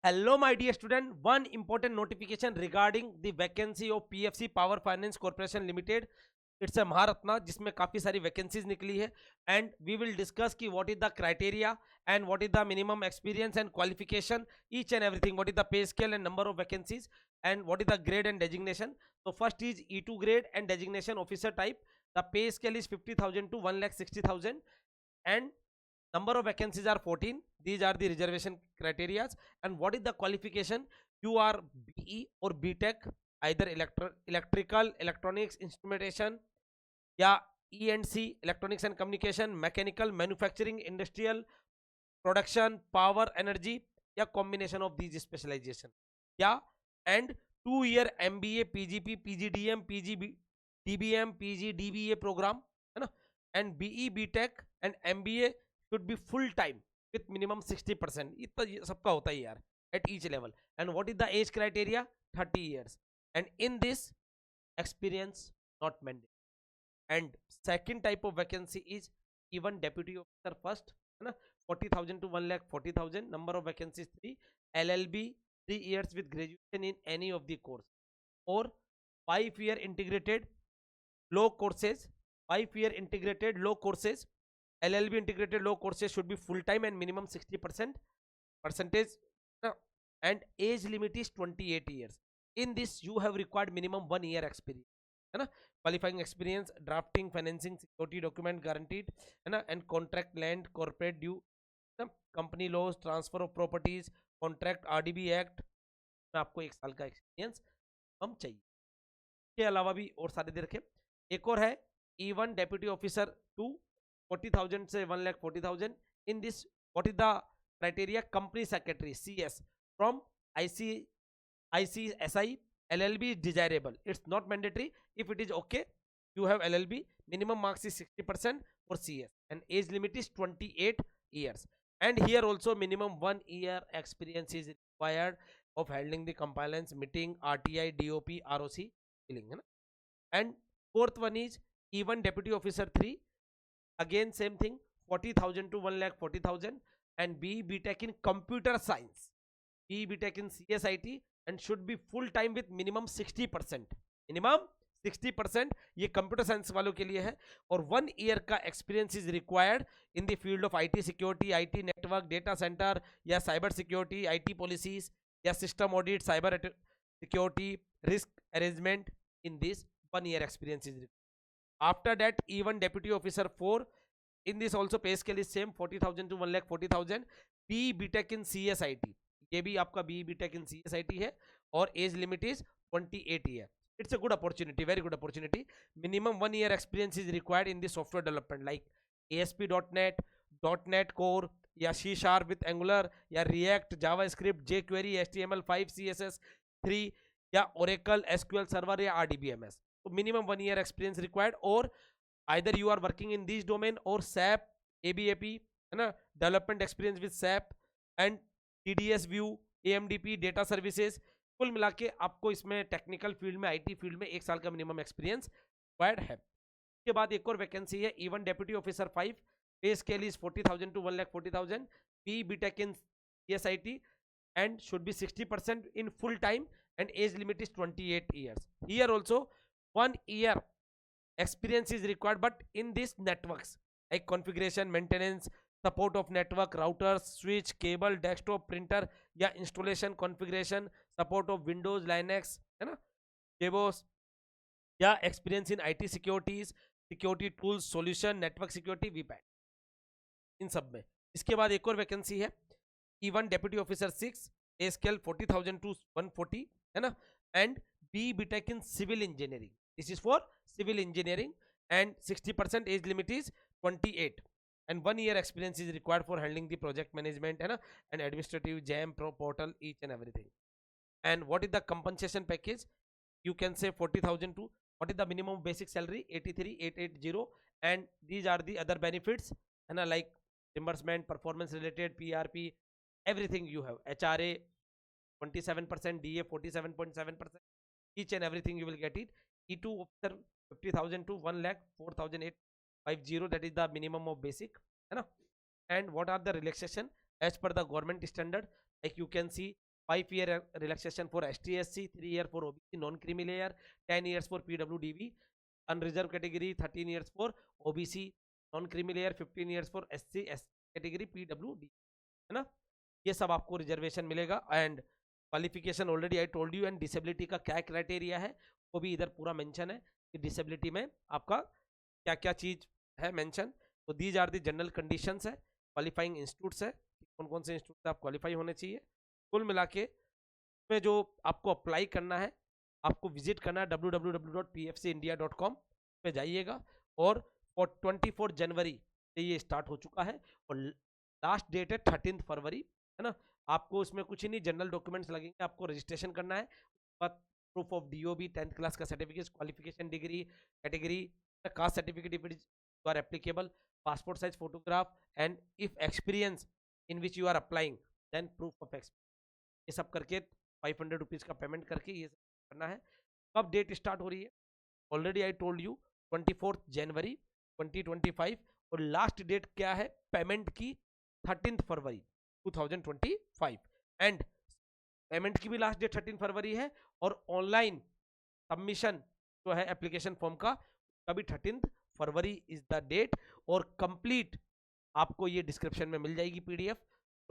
Hello, my dear student. One important notification regarding the vacancy of PFC Power Finance Corporation Limited. It's a Maharatna जिसमें काफी सारी vacancies निकली है and we will discuss कि what is the criteria and what is the minimum experience and qualification each and everything what is the pay scale and number of vacancies and what is the grade and designation. तो first is E2 grade and designation officer type. The pay scale is 50,000 to 1,60,000 and number of vacancies are 14. These are the reservation criteria. And what is the qualification? You are BE or BTech, either electrical, electronics, instrumentation, या E&C, electronics and communication, mechanical, manufacturing, industrial, production, power, energy, या combination of these specialization. या and 2 year MBA, PGP, PGDM, PGB, DBM, PG, DBA program है ना. And BE, BTech and MBA should be full time with minimum 60%. इतना सबका होता है यार at each level. And what is the age criteria? 30 years. And in this, experience not mandatory. And second type of vacancy is even deputy officer first है ना. 40,000 to 1,40,000. Number of vacancies 3. LLB 3 years with graduation in any of the course, or 5-year integrated law courses. 5-year integrated law courses, LLB integrated law courses should be full time and minimum 60% percentage. And age limit is 28 years. In this you have required minimum 1 year experience है ना. Qualifying experience, drafting, financing, security document guaranteed है ना. And contract, land, corporate due, company laws, transfer of properties, contract, RDB act में आपको 1 साल का experience हम चाहिए. के अलावा भी और सारे दे रखे. एक और है E1 डेप्यूटी ऑफिसर 2, 40,000 से 1,40,000. In this what is the criteria? Company secretary CS from ICSI. LLB is desirable, it's not mandatory. If it is okay, you have LLB. Minimum marks is 60% for CS and age limit is 28 years. And here also minimum 1 year experience is required of handling the compliance, meeting RTI, DOP, ROC filling है ना. And fourth one is E1 deputy officer 3. Again same thing, 40,000 to 1,40,000. And BE BTech in computer science, BE BTech in CSIT, and should be full time with minimum 60%. minimum 60% ये computer science वालों के लिए है. और 1 year का experience is required in the field of IT security, IT network, data centre या cyber security, IT policies या system audit, cyber security, risk arrangement. In this 1 year experience is required. After that, E1 deputy officer 4. In this also pay scale is same, 40,000 to 1,40,000. BE BTech in CSIT, ये भी आपका BE BTech in CSIT है. और age limit is 28 year. It's a good opportunity, very good opportunity. Minimum 1 year experience is required in the software development like ASP.NET, .NET Core या C# with angular या React, JavaScript, jQuery, HTML5, CSS 3 या Oracle SQL Server या RDBMS. तो minimum 1 year experience required. और either you are working in this domain or SAP, ABAP है ना, development experience with SAP and TDS view, AMDP, data services. कुल मिला के आपको इसमें टेक्निकल फील्ड में, IT फील्ड में 1 साल का मिनिमम एक्सपीरियंस रिक्वायर्ड है. उसके बाद एक और वैकेंसी है E1 डेप्यूटी ऑफिसर 5. पे scale is 40,000 to 1,40,000. BE BTech in CSIT and should be 60% in full time and age limit is 28 years. Here also 1 year experience is required, but in these networks like configuration, maintenance, support of network, routers, switch, cable, desktop, printer या installation, configuration, support of Windows, Linux है ना, JBoss या experience in IT securities, security tools, solution, network security, VPAN, इन सब में. इसके बाद एक और वैकेंसी है E1 डेप्यूटी ऑफिसर 6. पे स्केल 40,000 to 140 है ना. And BE BTech in civil engineering. This is for civil engineering and 60% age limit is 28 and 1 year experience is required for handling the project management है ना, and administrative, JAM, Pro portal, each and everything. And what is the compensation package? You can say 40,000 to, what is the minimum basic salary? 83,880. And these are the other benefits है ना, like reimbursement, performance related, PRP, everything you have. HRA 27%, DA 47.7%, each and everything you will get it. E2 officer 50,000 to 1,04,850, that is the minimum of basic है ना. And what are the relaxation as per the government standard? Like you can see 5 year relaxation for ST/SC, 3 year for OBC non creamy layer, 10 years for PWDB unreserved category, 13 years for OBC non creamy layer, 15 years for SC/ST category PWD, है ना। ये सब आपको reservation मिलेगा। And qualification already I told you. And disability का क्या criteria है वो भी इधर पूरा मेंशन है कि डिसेबिलिटी में आपका क्या क्या चीज है मेंशन। तो these are the general conditions है, क्वालिफाइंग इंस्टीट्यूट्स है, कौन कौन से इंस्टीट्यूट से आप क्वालिफाई होने चाहिए। कुल मिला के में जो आपको अप्लाई करना है, आपको विजिट करना है www.pfcindia.com पे जाइएगा। और 24 जनवरी से ये स्टार्ट हो चुका है और लास्ट डेट है 13 फरवरी, है ना। आपको उसमें कुछ ही नहीं, जनरल डॉक्यूमेंट्स लगेंगे, आपको रजिस्ट्रेशन करना है, proof of DOB 10th class का certificate, qualification degree, category, caste certificate if it is are applicable, passport size photograph, and if experience in which you are applying then proof of experience। ये सब करके 500 rupees का payment करके ये सब करना है। कब डेट स्टार्ट हो रही है? ऑलरेडी आई टोल्ड यू 24 जनवरी 2025। और लास्ट डेट क्या है पेमेंट की? 13 फरवरी 2025। एंड पेमेंट की भी लास्ट डेट 13 फरवरी है और ऑनलाइन सबमिशन जो है एप्लीकेशन फॉर्म का कभी 13 फरवरी इज द डेट। और कंप्लीट आपको ये डिस्क्रिप्शन में मिल जाएगी PDF,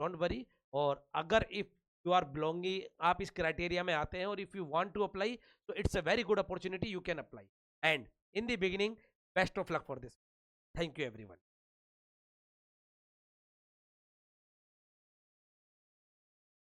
डोंट वरी। और अगर इफ यू आर बिलोंगिंग, आप इस क्राइटेरिया में आते हैं और if you want to apply तो it's a very good opportunity, you can apply. And in the beginning best of luck for this. Thank you everyone.